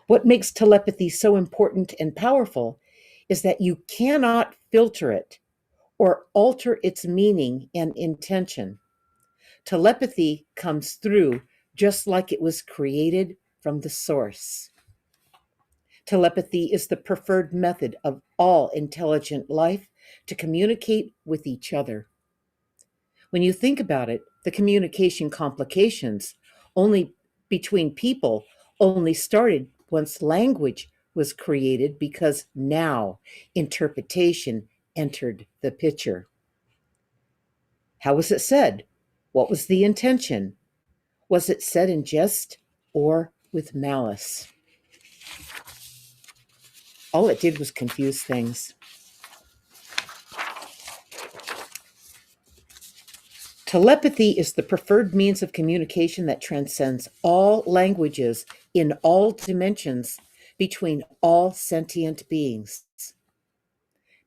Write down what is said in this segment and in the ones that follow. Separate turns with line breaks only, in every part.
What makes telepathy so important and powerful is that you cannot filter it or alter its meaning and intention. Telepathy comes through just like it was created from the source. Telepathy is the preferred method of all intelligent life to communicate with each other. When you think about it, the communication complications only between people only started once language was created because now interpretation entered the picture. How was it said? What was the intention? Was it said in jest or with malice? All it did was confuse things. Telepathy is the preferred means of communication that transcends all languages in all dimensions between all sentient beings.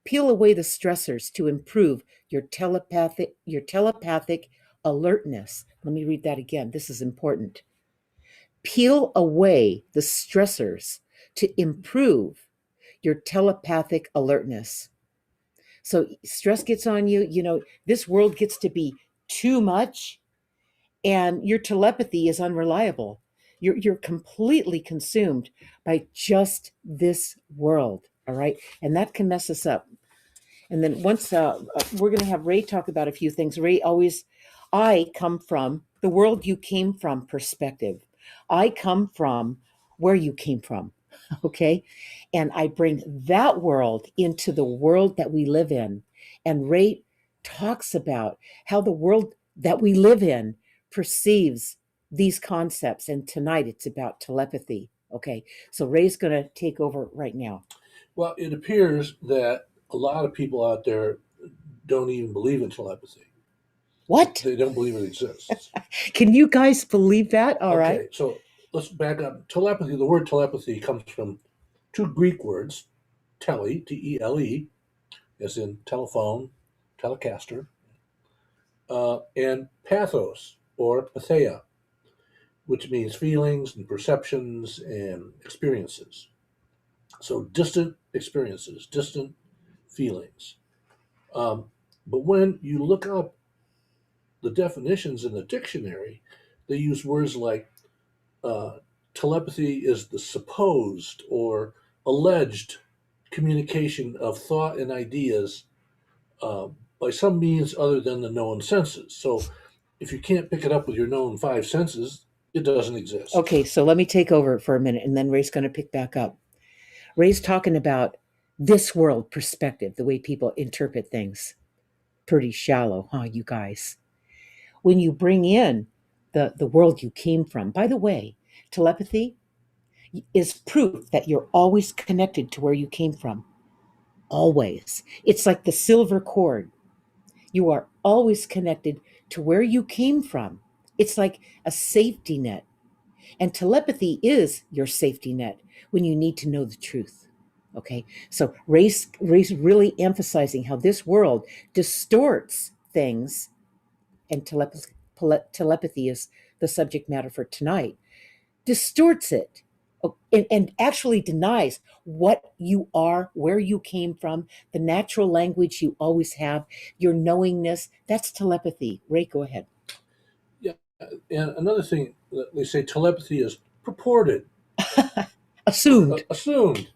Peel away the stressors to improve your telepathic alertness. Let me read that again. This is important. Peel away the stressors to improve your telepathic alertness. So stress gets on you, this world gets to be too much and your telepathy is unreliable. You're completely consumed by just this world, all right? And that can mess us up. And then once we're going to have Ray talk about a few things. Ray always, I come from the world you came from perspective. I come from where you came from, okay? And I bring that world into the world that we live in. And Ray talks about how the world that we live in perceives these concepts. And tonight it's about telepathy, okay? So Ray's going to take over right now.
Well, it appears that a lot of people out there don't even believe in telepathy.
What?
They don't believe it exists.
Can you guys believe that? All right.
Okay, so let's back up. Telepathy, the word telepathy comes from two Greek words, T-E-L-E, as in telephone, telecaster, and pathos, or patheia, which means feelings and perceptions and experiences. So distant experiences, distant feelings. Um, but when you look up the definitions in the dictionary, they use words like uh, telepathy is the supposed or alleged communication of thought and ideas uh, by some means other than the known senses. So if you can't pick it up with your known five senses, it doesn't exist.
Okay, so let me take over for a minute and then Ray's going to pick back up. Ray's talking about this world perspective, the way people interpret things. Pretty shallow, huh, you guys? When you bring in the world you came from, by the way, telepathy is proof that you're always connected to where you came from. Always. It's like the silver cord. You are always connected to where you came from. It's like a safety net. And telepathy is your safety net when you need to know the truth. Okay, so Ray's really emphasizing how this world distorts things, and telepathy is the subject matter for tonight. Distorts it, and actually denies what you are, where you came from, the natural language you always have, your knowingness. That's telepathy. Ray, go ahead.
Yeah, and another thing that they say telepathy is purported,
Assumed.
assumed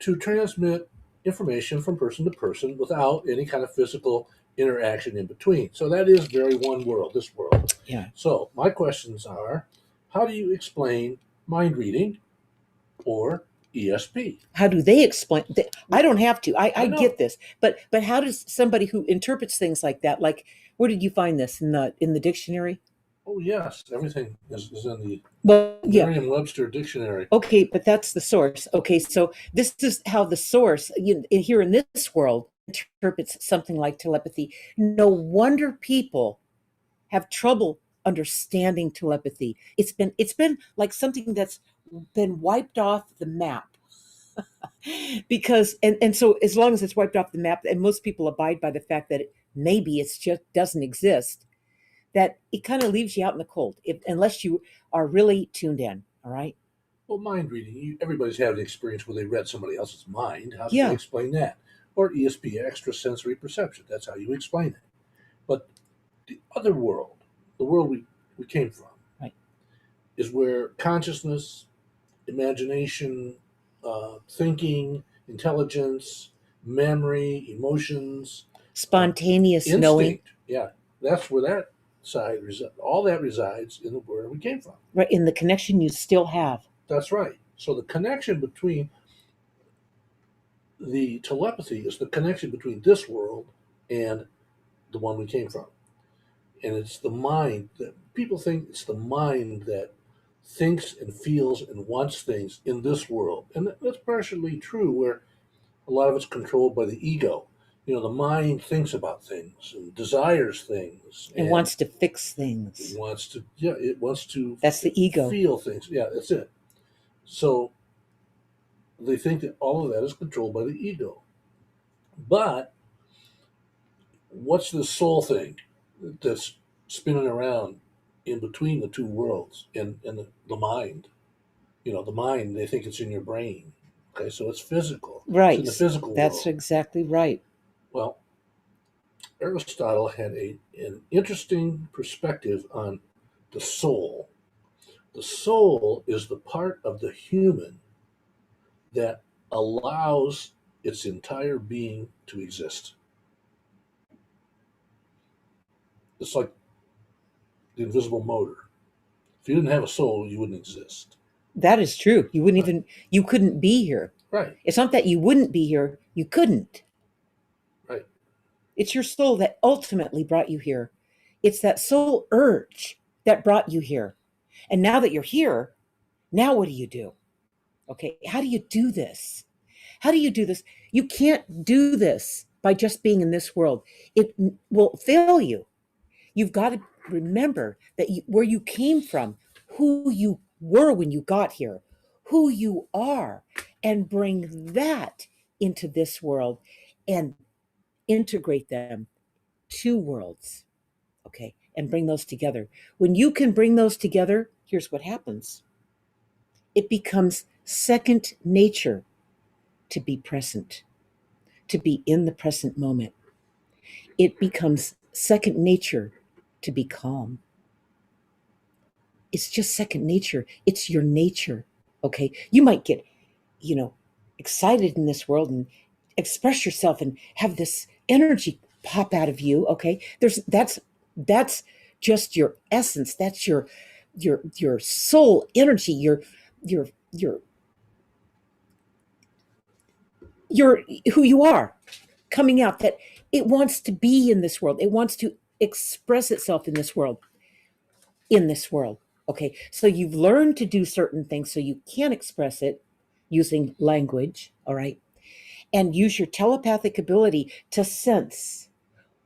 to transmit information from person to person without any kind of physical interaction in between. So that is very one world, this world.
Yeah.
So my questions are, how do you explain mind reading or ESP?
How do they explain? I don't have to. I
know.
get this, but how does somebody who interprets things like that, like, where did you find this in the dictionary?
Oh yes, everything is in the
Well, yeah.
Merriam-Webster dictionary.
Okay, but that's the source. Okay, so this is how the source here in this world interprets something like telepathy. No wonder people have trouble understanding telepathy. It's been like something that's been wiped off the map. Because and so as long as it's wiped off the map, and most people abide by the fact that maybe it's just doesn't exist, that it kind of leaves you out in the cold, unless you are really tuned in. All right.
Well, mind reading, everybody's had an experience where they read somebody else's mind. How do they
Yeah,
explain that? Or ESP, extrasensory perception. That's how you explain it. But the other world, the world we came from,
right.
is where consciousness, imagination, thinking, intelligence, memory, emotions, uh,
Spontaneous knowing,
instinct. Yeah, that's where that side all that resides in the where we came from.
right, in the connection you still have.
That's right. So the connection between the telepathy is the connection between this world and the one we came from. And it's the mind that people think it's the mind that thinks and feels and wants things in this world. And that's partially true, where a lot of it's controlled by the ego. The mind thinks about things and desires things
And
and
wants to fix
it
things.
wants to, yeah, it wants to
That's the ego.
feel things. Yeah, that's it. So they think that all of that is controlled by the ego. But what's the soul thing that's spinning around in between the two worlds in the mind? The mind, they think it's in your brain. Okay, so it's physical. It's in the
Right.
physical
That's
world.
exactly right.
Well, Aristotle had an interesting perspective on the soul. The soul is the part of the human that allows its entire being to exist. It's like the invisible motor. If you didn't have a soul, you wouldn't exist.
That is true.
Right.
You couldn't be here.
Right.
It's not that you wouldn't be here, you couldn't.
Right.
It's your soul that ultimately brought you here. It's that soul urge that brought you here. And now that you're here, now what do you do? Okay, how do you do this? How do you do this? You can't do this by just being in this world. It will fail you. You've got to remember that where you came from, who you were when you got here, who you are, and bring that into this world and integrate them, two worlds, okay, and bring those together. When you can bring those together, here's what happens: it becomes second nature to be present, to be in the present moment. It becomes second nature to be calm. It's just second nature. It's your nature. Okay. You might get, you know, excited in this world and express yourself and have this energy pop out of you. Okay. That's just your essence. That's your soul energy, your your your who you are coming out, that it wants to be in this world. It wants to express itself in this world. In this world. Okay. So you've learned to do certain things so you can express it using language. All right. And use your telepathic ability to sense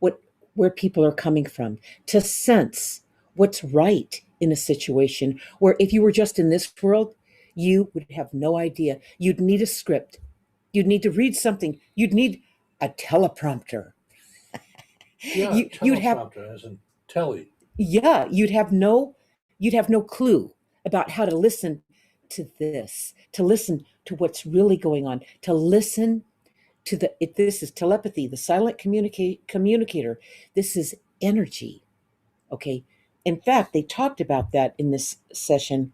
what where people are coming from, to sense what's right in a situation where if you were just in this world, you would have no idea. You'd need a script. You'd need to read something. You'd need a teleprompter.
Yeah,
You'd have,
teleprompter as in telly.
yeah, you'd have no clue about how to listen to this, to listen to what's really going on, to listen to the if this is telepathy, the silent communicator. This is energy. Okay. In fact, they talked about that in this session,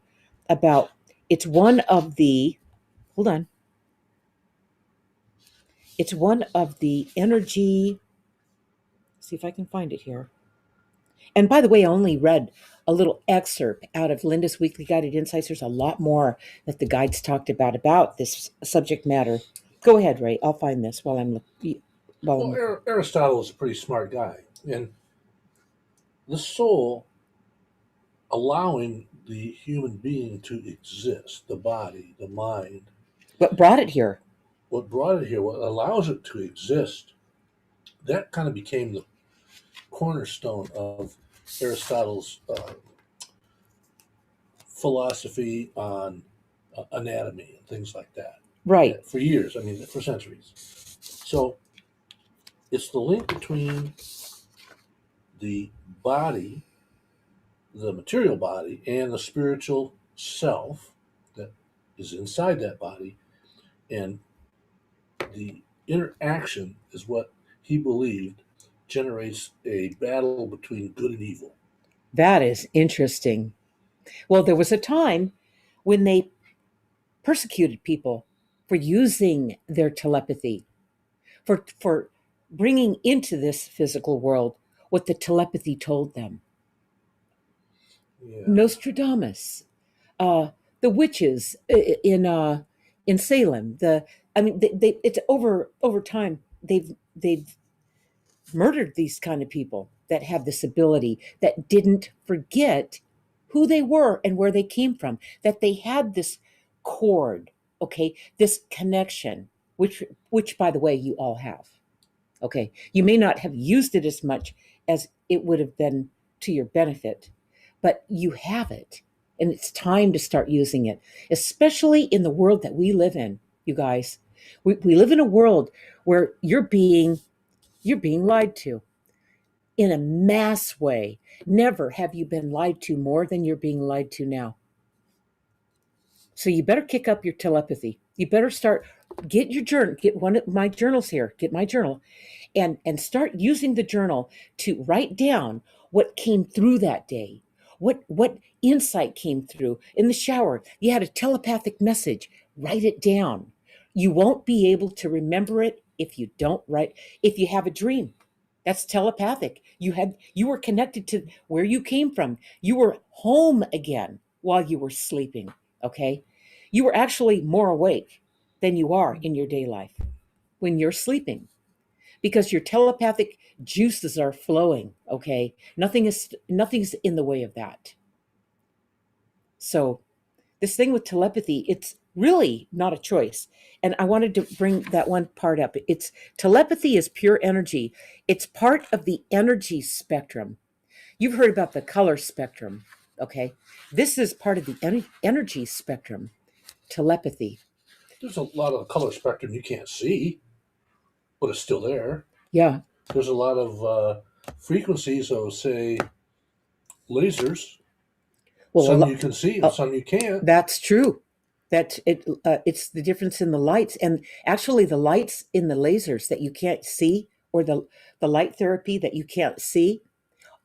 about it's one of the hold on. It's one of the energy. See if I can find it here. And by the way, I only read a little excerpt out of Linda's Weekly Guided Insights. There's a lot more that the guides talked about this subject matter. Go ahead, Ray. I'll find this while I'm
Well,
looking.
Aristotle is a pretty smart guy, and the soul allowing the human being to exist, the body, the mind,
What brought it here?
what brought it here, what allows it to exist, that kind of became the cornerstone of Aristotle's philosophy on anatomy and things like that.
Right.
For years, I mean, for centuries. So it's the link between the body, the material body, and the spiritual self that is inside that body, and the interaction is what he believed generates a battle between good and evil.
That is interesting. Well, there was a time when they persecuted people for using their telepathy, for bringing into this physical world what the telepathy told them.
Yeah,
Nostradamus, the witches in Salem. It's over time they've murdered these kind of people that have this ability, that didn't forget who they were and where they came from, that they had this cord, okay, this connection, which by the way you all have. Okay, you may not have used it as much as it would have been to your benefit, but you have it, and it's time to start using it, especially in the world that we live in, you guys. We live in a world where you're being lied to in a mass way. Never have you been lied to more than you're being lied to now. So you better kick up your telepathy. You better start, get your journal, get one of my journals here, get my journal, and start using the journal to write down what came through that day. What insight came through in the shower. You had a telepathic message. Write it down. You won't be able to remember it if you don't write. If you have a dream, that's telepathic. You were connected to where you came from. You were home again while you were sleeping. Okay, you were actually more awake than you are in your day life when you're sleeping, because your telepathic juices are flowing. Okay, nothing's in the way of that. So this thing with telepathy, it's really not a choice. And I wanted to bring that one part up. It's telepathy is pure energy. It's part of the energy spectrum. You've heard about the color spectrum. Okay, this is part of the energy spectrum, telepathy.
there's a lot of the color spectrum you can't see, but it's still there.
Yeah.
There's a lot of frequencies of, say, lasers.
Well,
Some you can see and
uh,
some you can't.
that's true. It's the difference in the lights, and actually the lights in the lasers that you can't see, or the light therapy that you can't see,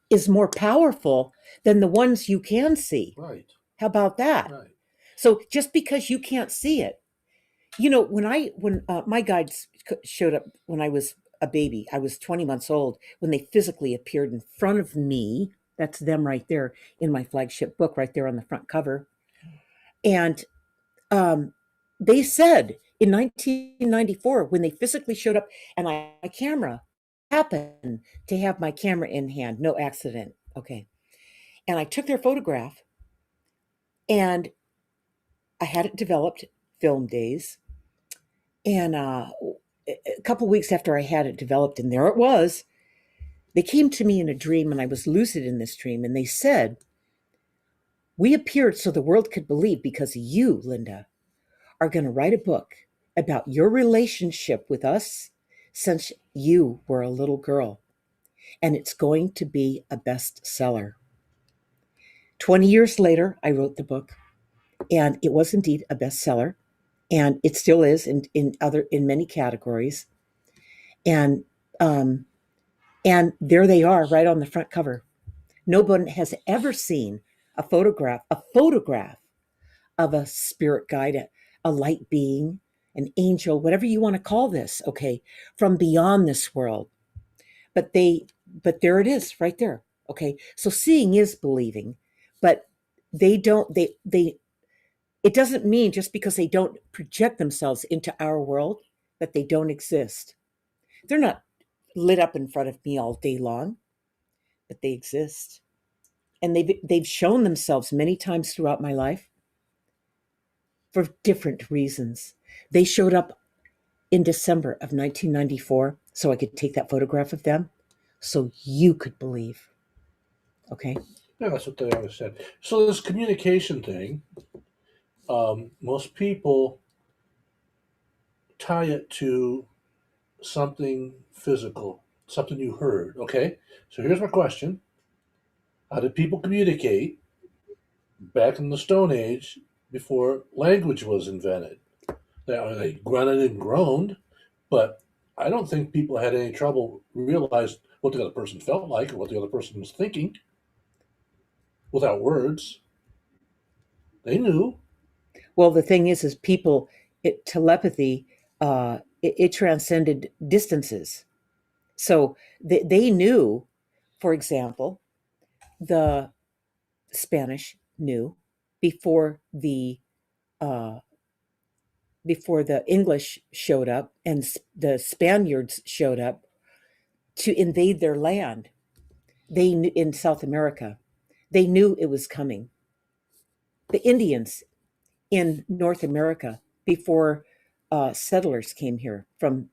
is more powerful than the ones you can see.
Right,
How about that?
right.
So just because you can't see it, when my guides showed up when I was a baby, I was 20 months old when they physically appeared in front of me. That's them right there in my flagship book, right there on the front cover. And um, they said in 1994, when they physically showed up, and my camera happened to have my camera in hand, no accident. Okay. And I took their photograph, and I had it developed, film days. And a couple weeks after I had it developed, and there it was, they came to me in a dream, and I was lucid in this dream. And they said, "We appeared so the world could believe because you, Linda, are going to write a book about your relationship with us since you were a little girl. And it's going to be a bestseller." 20 years later, I wrote the book, and it was indeed a bestseller. And it still is in many categories. And um, and there they are right on the front cover. No one has ever seen a photograph of a spirit guide, a light being, an angel, whatever you want to call this, okay, from beyond this world. But there it is right there. Okay. So seeing is believing, but they don't, they, it doesn't mean just because they don't project themselves into our world that they don't exist. They're not lit up in front of me all day long, but they exist. And they've shown themselves many times throughout my life for different reasons. They showed up in December of 1994 so I could take that photograph of them so you could believe. Okay.
Yeah, that's what they always said. So this communication thing, most people tie it to something physical, something you heard. Okay, so here's my question: how did people communicate back in the Stone Age before language was invented. They grunted and groaned, but I don't think people had any trouble realizing what the other person felt like or what the other person was thinking without words. They knew.
Well, the thing is people, telepathy, it transcended distances. So they knew, for example, the Spanish knew before the uh, before the English showed up and the Spaniards showed up to invade their land. They knew in South America. They knew it was coming. The Indians in North America before settlers came here from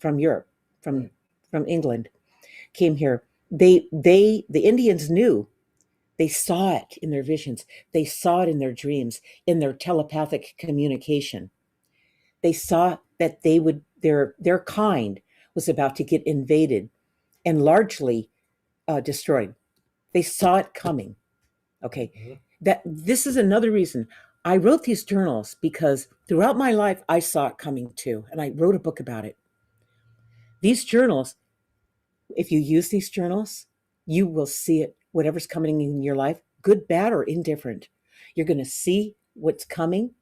Europe, from
Right.
from England, came here. The Indians knew. They saw it in their visions. They saw it in their dreams, in their telepathic communication. They saw that their kind was about to get invaded and largely destroyed. They saw it coming. Okay,
Mhm.
that this is another reason I wrote these journals, because throughout my life I saw it coming too, and I wrote a book about it. These journals, if you use these journals, you will see it, whatever's coming in your life, good, bad, or indifferent. You're going to see what's coming.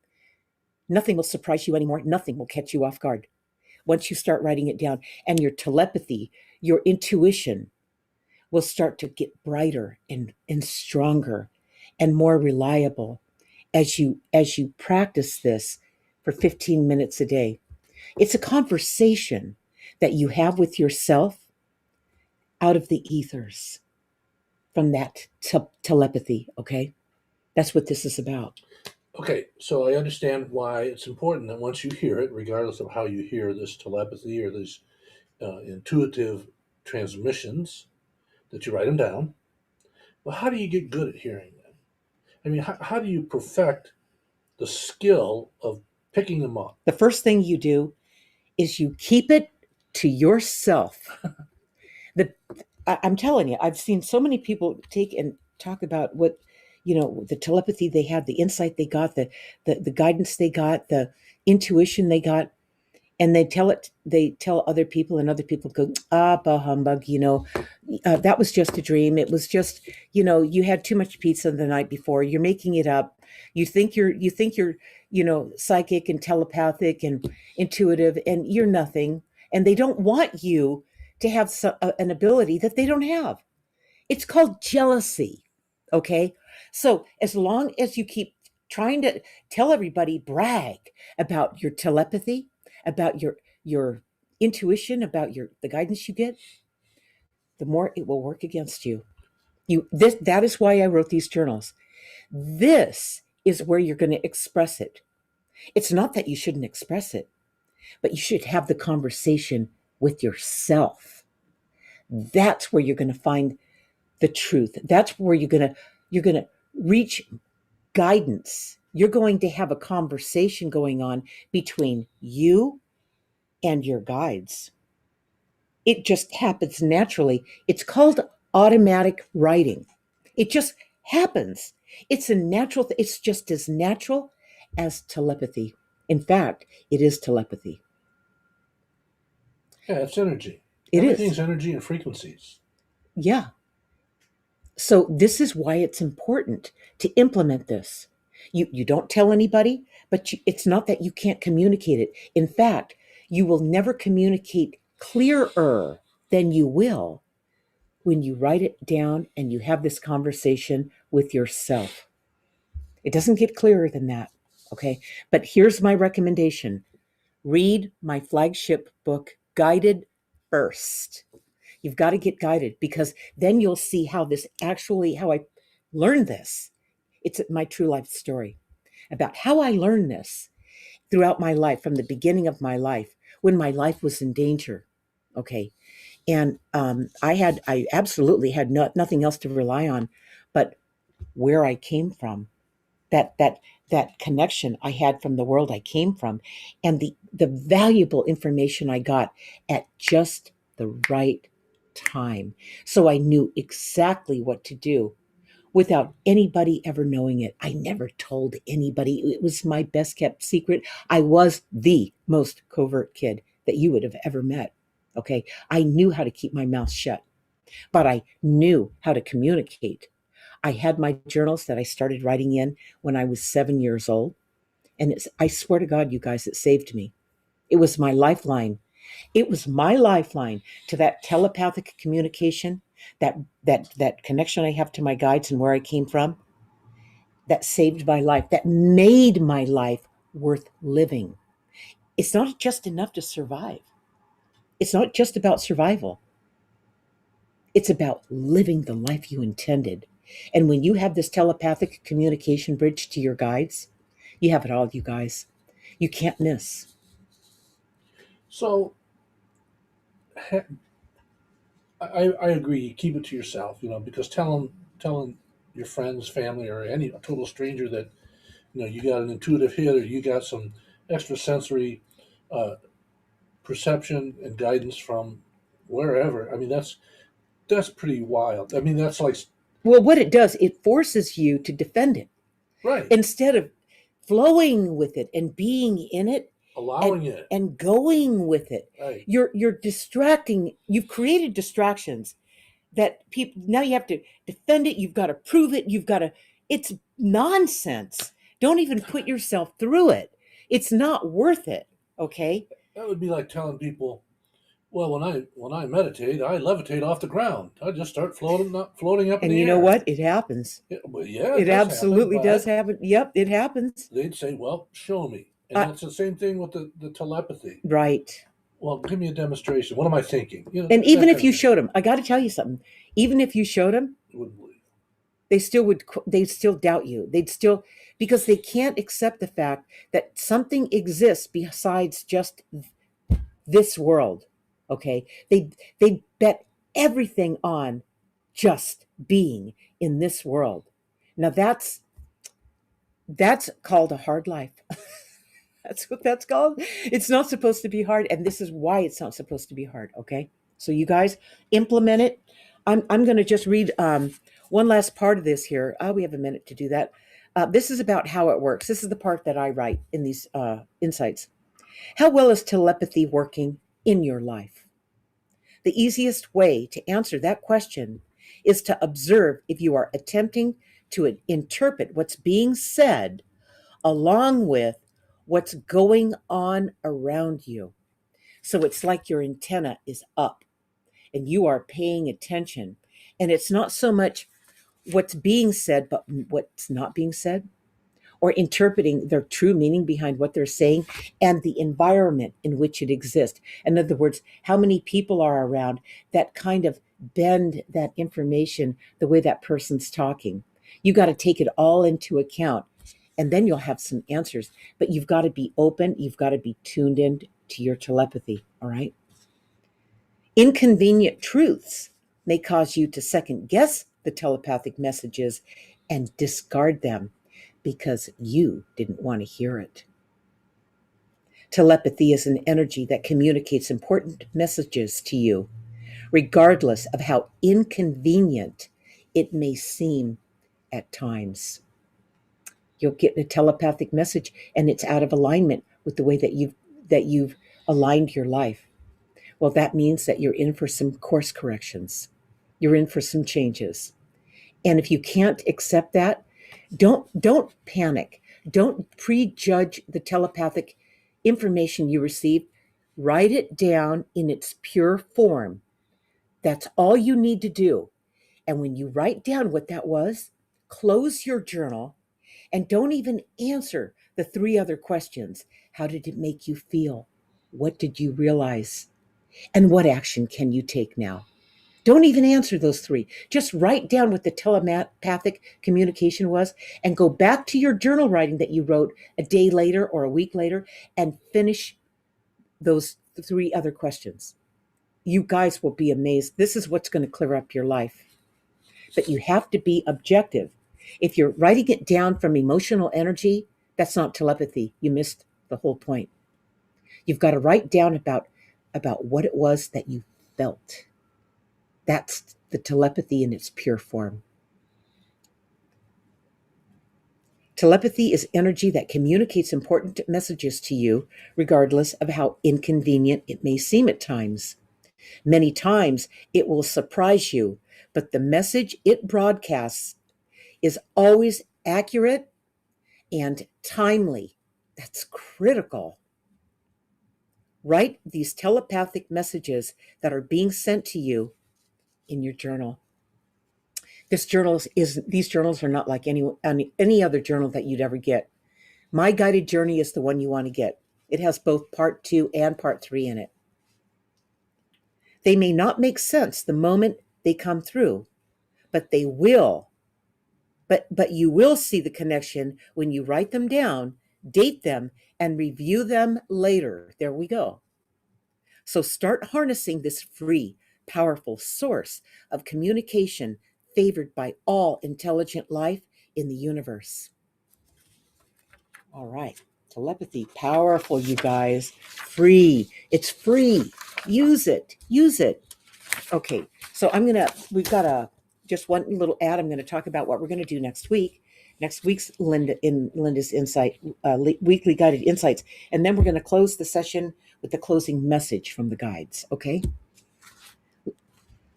Nothing will surprise you anymore. Nothing will catch you off guard once you start writing it down. And your telepathy, your intuition will start to get brighter and stronger and more reliable as you practice this for 15 minutes a day. It's a conversation that you have with yourself out of the ethers from that telepathy. Okay, that's what this is about.
Okay, so I understand why it's important that once you hear it, regardless of how you hear this telepathy or these intuitive transmissions, that you write them down. Well, how do you get good at hearing them? I mean, how do you perfect the skill of picking them up?
The first thing you do is you keep it to yourself. the I'm telling you, I've seen so many people take and talk about what, the telepathy they had, the insight they got, the guidance they got, the intuition they got, and they tell other people, and other people go, bah humbug, that was just a dream. It was just, you had too much pizza the night before. You're making it up. You think you're psychic and telepathic and intuitive, and you're nothing. And they don't want you to have an ability that they don't have. It's called jealousy. Okay. So as long as you keep trying to tell everybody, brag about your telepathy, about your intuition, about the guidance you get, the more it will work against you. That is why I wrote these journals. This is where you're going to express it. It's not that you shouldn't express it, but you should have the conversation with yourself. That's where you're going to find the truth. That's where you're going to reach guidance. You're going to have a conversation going on between you and your guides. It just happens naturally. It's called automatic writing. It just happens. It's a natural it's just as natural as telepathy. In fact, it is telepathy.
Yeah, it's energy.
It is.
Everything's energy and frequencies.
Yeah. So this is why it's important to implement this. You don't tell anybody, but it's not that you can't communicate it. In fact, you will never communicate clearer than you will when you write it down and you have this conversation with yourself. It doesn't get clearer than that. Okay. But here's my recommendation: read my flagship book, Guided, first. You've got to get guided, because then you'll see how I learned this. It's my true life story about how I learned this throughout my life, from the beginning of my life, when my life was in danger. Okay. And I absolutely had nothing else to rely on but where I came from, that connection I had from the world I came from, and the valuable information I got at just the right time. So I knew exactly what to do without anybody ever knowing it. I never told anybody. It was my best kept secret. I was the most covert kid that you would have ever met. Okay. I knew how to keep my mouth shut, but I knew how to communicate. I had my journals that I started writing in when I was 7 years old. And I swear to God, you guys, it saved me. It was my lifeline. It was my lifeline to that telepathic communication, that connection I have to my guides and where I came from, that saved my life, that made my life worth living. It's not just enough to survive. It's not just about survival. It's about living the life you intended. And when you have this telepathic communication bridge to your guides, you have it all, you guys. You can't miss.
So I agree. Keep it to yourself, because telling your friends, family, or a total stranger that you got an intuitive hit or you got some extrasensory uh, perception and guidance from wherever. I mean, that's pretty wild. I mean, that's like
Well, what it does, it forces you to defend it
right,
instead of flowing with it and being in it and
allowing it.
and going with it.
Right.
You're distracting. You've created distractions that people now you have to defend it. You've got to prove it. You've got to. It's nonsense. Don't even put yourself through it. It's not worth it. Okay.
That would be like telling people, well, when I meditate, I levitate off the ground. I just start floating up in
And
the
you know
air.
what? It happens.
Yeah, it
It
does happen,
absolutely does
but
happen. Yep, it happens.
they'd say, well, show me. And
Uh,
that's the same thing with the telepathy.
right.
Well, give me a demonstration. What am I thinking?
And even
That
if
kind of
you
thing.
showed them, I got to tell you something. Even if you showed them,
You wouldn't believe.
they'd still doubt you. They'd still, because they can't accept the fact that something exists besides just this world. Okay. They bet everything on just being in this world. Now that's called a hard life. That's what that's called. It's not supposed to be hard. And this is why it's not supposed to be hard. Okay. So you guys implement it. I'm going to just read one last part of this here. We have a minute to do that. This is about how it works. This is the part that I write in these insights. How well is telepathy working in your life? The easiest way to answer that question is to observe if you are attempting to interpret what's being said along with what's going on around you. So it's like your antenna is up and you are paying attention. And it's not so much what's being said, but what's not being said, or interpreting their true meaning behind what they're saying and the environment in which it exists. In other words, how many people are around that kind of bend that information the way that person's talking. You got to take it all into account and then you'll have some answers. But you've got to be open, you've got to be tuned in to your telepathy, all right? Inconvenient truths may cause you to second guess the telepathic messages and discard them because you didn't want to hear it. Telepathy is an energy that communicates important messages to you, regardless of how inconvenient it may seem at times. You'll get a telepathic message and it's out of alignment with the way that you've aligned your life. Well, that means that you're in for some course corrections. You're in for some changes. And if you can't accept that, don't panic. Don't prejudge the telepathic information you receive. Write it down in its pure form. That's all you need to do. And when you write down what that was, close your journal and don't even answer the three other questions. How did it make you feel? What did you realize? And what action can you take now? Don't even answer those three. Just write down what the telepathic communication was and go back to your journal writing that you wrote a day later or a week later and finish those three other questions. You guys will be amazed. This is what's going to clear up your life. But you have to be objective. If you're writing it down from emotional energy, that's not telepathy. You missed the whole point. You've got to write down about what it was that you felt. That's the telepathy in its pure form. Telepathy is energy that communicates important messages to you, regardless of how inconvenient it may seem at times. Many times it will surprise you, but the message it broadcasts is always accurate and timely. That's critical. Write these telepathic messages that are being sent to you in your journal. These journals are not like any other journal that you'd ever get. My guided journey is the one you want to get. It has both part 2 and part 3 in it. They may not make sense the moment they come through, but they will. But you will see the connection when you write them down, date them, and review them later. There we go. So start harnessing this free, powerful source of communication favored by all intelligent life in the universe. All right. Telepathy, powerful, you guys. Free. It's free. Use it. Use it. Okay. So we've got just one little ad. I'm going to talk about what we're going to do next week. Next week's Linda's Insight, weekly guided insights. And then we're going to close the session with the closing message from the guides. Okay.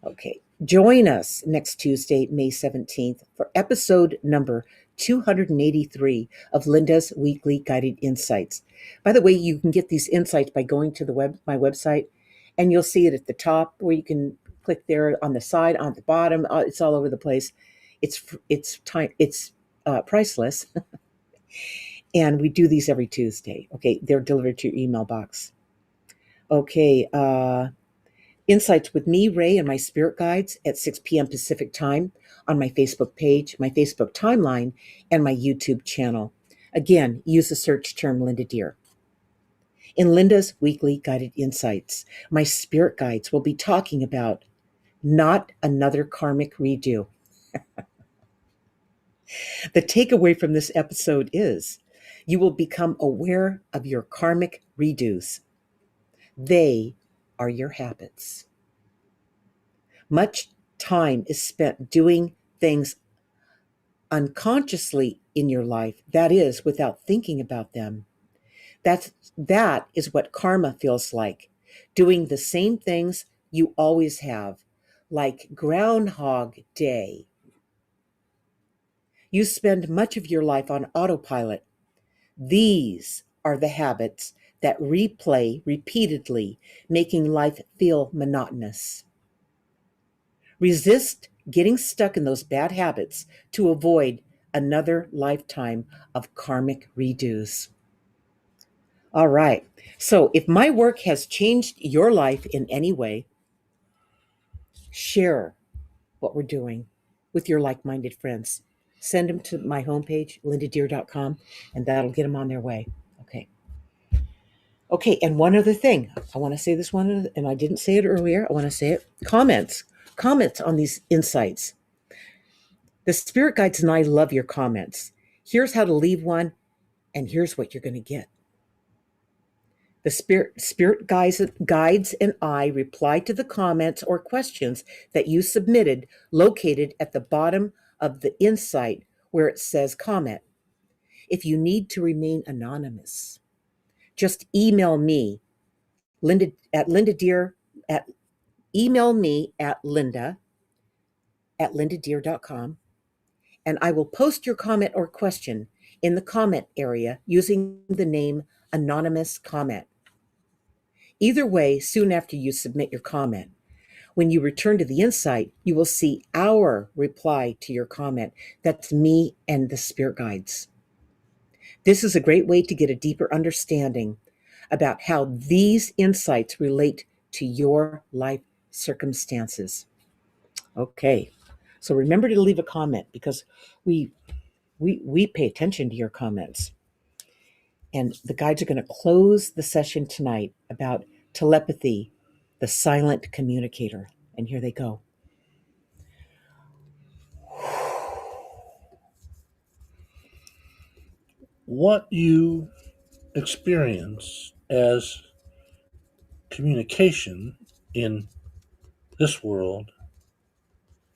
Okay. Join us next Tuesday, May 17th, for episode number 283 of Linda's Weekly Guided Insights. By the way, you can get these insights by going to my website, and you'll see it at the top where you can click there, on the side, on the bottom. It's all over the place. It's priceless, and we do these every Tuesday. Okay, they're delivered to your email box. Okay. Insights with me, Ray, and my spirit guides at 6 p.m. Pacific time on my Facebook page, my Facebook timeline, and my YouTube channel. Again, use the search term Linda Deer. In Linda's Weekly Guided Insights, my spirit guides will be talking about not another karmic redo. The takeaway from this episode is you will become aware of your karmic redos. They are your habits. Much time is spent doing things unconsciously in your life, that is, without thinking about them. That is what karma feels like, doing the same things you always have, like Groundhog Day. You spend much of your life on autopilot. These are the habits that replay repeatedly, making life feel monotonous. Resist getting stuck in those bad habits to avoid another lifetime of karmic redos. All right. So if my work has changed your life in any way, share what we're doing with your like-minded friends. Send them to my homepage, lindadeer.com, and that'll get them on their way. Okay. Okay, and one other thing. I want to say this one, and I didn't say it earlier. I want to say it. Comments on these insights. The spirit guides and I love your comments. Here's how to leave one, and here's what you're going to get. The spirit guides and I reply to the comments or questions that you submitted, located at the bottom of the insight where it says comment. If you need to remain anonymous, just email me, Linda at email me at linda@lindadeer.com, and I will post your comment or question in the comment area using the name Anonymous Comment. Either way, soon after you submit your comment, when you return to the insight, you will see our reply to your comment. That's me and the spirit guides. This is a great way to get a deeper understanding about how these insights relate to your life circumstances. Okay, so remember to leave a comment because we pay attention to your comments. And the guides are going to close the session tonight about telepathy, the silent communicator. And here they go.
What you experience as communication in this world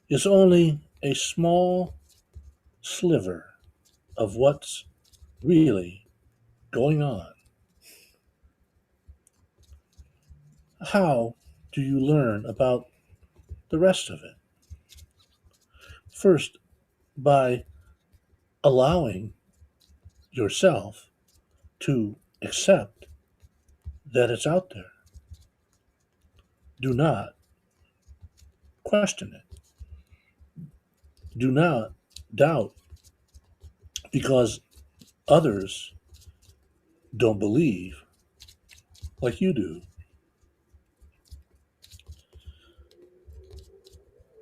is only a small sliver of what's really going on. How do you learn about the rest of it? First, by allowing yourself to accept that it's out there. Do not question it. Do not doubt because others don't believe like you do.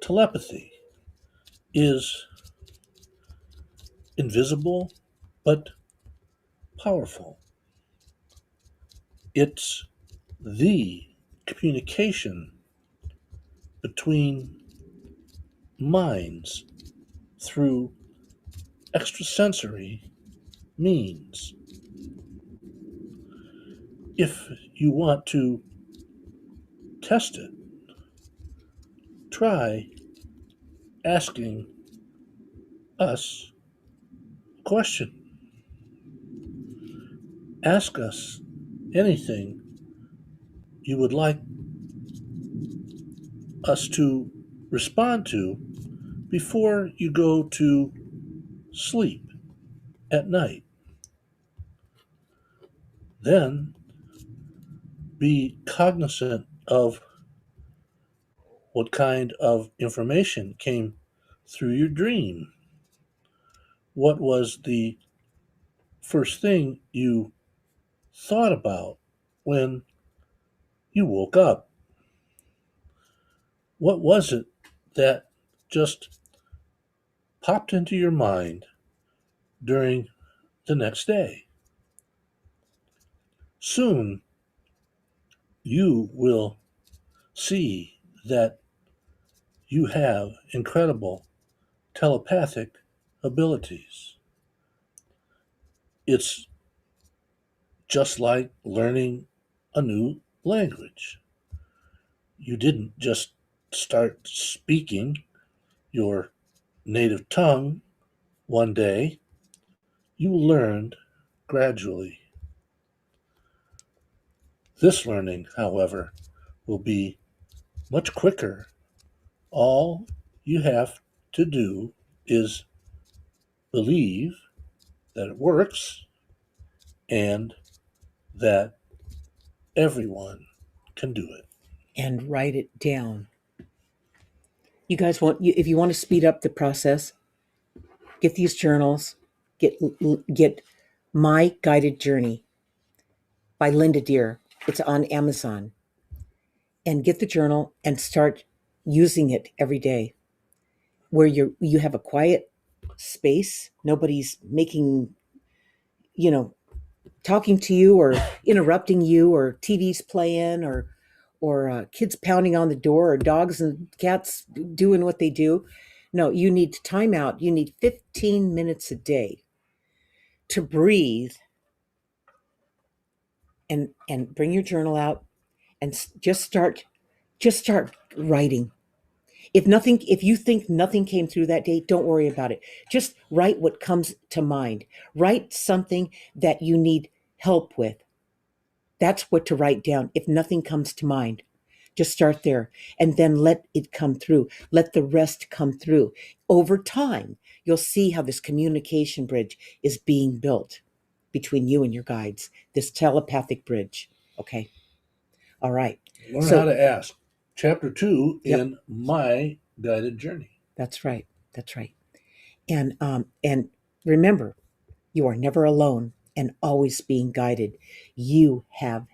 Telepathy is invisible but powerful. It's the communication between minds through extrasensory means. If you want to test it, try asking us a question. Ask us anything you would like us to respond to before you go to sleep at night. Then be cognizant of what kind of information came through your dream. What was the first thing you thought about when you woke up? What was it that just popped into your mind during the next day? Soon you will see that you have incredible telepathic abilities. It's just like learning a new language. You didn't just start speaking your native tongue one day, you learned gradually. This learning, however, will be much quicker. All you have to do is believe that it works and that everyone can do it.
And write it down. You guys if you want to speed up the process, get these journals, get My Guided Journey by Linda Deer. It's on Amazon. And get the journal and start using it every day, where you have a quiet space. Nobody's making, talking to you or interrupting you, or TV's playing, or kids pounding on the door, or dogs and cats doing what they do. No, you need time out. You need 15 minutes a day to breathe and bring your journal out and just start writing. If you think nothing came through that day, don't worry about it. Just write what comes to mind. Write something that you need help with. That's what to write down. If nothing comes to mind, just start there and then let it come through. Let the rest come through. Over time, you'll see how this communication bridge is being built between you and your guides, this telepathic bridge. Okay. All right.
Learn how to ask. Chapter 2
Yep.
in My Guided Journey.
That's right. That's right. And remember, you are never alone and always being guided. You have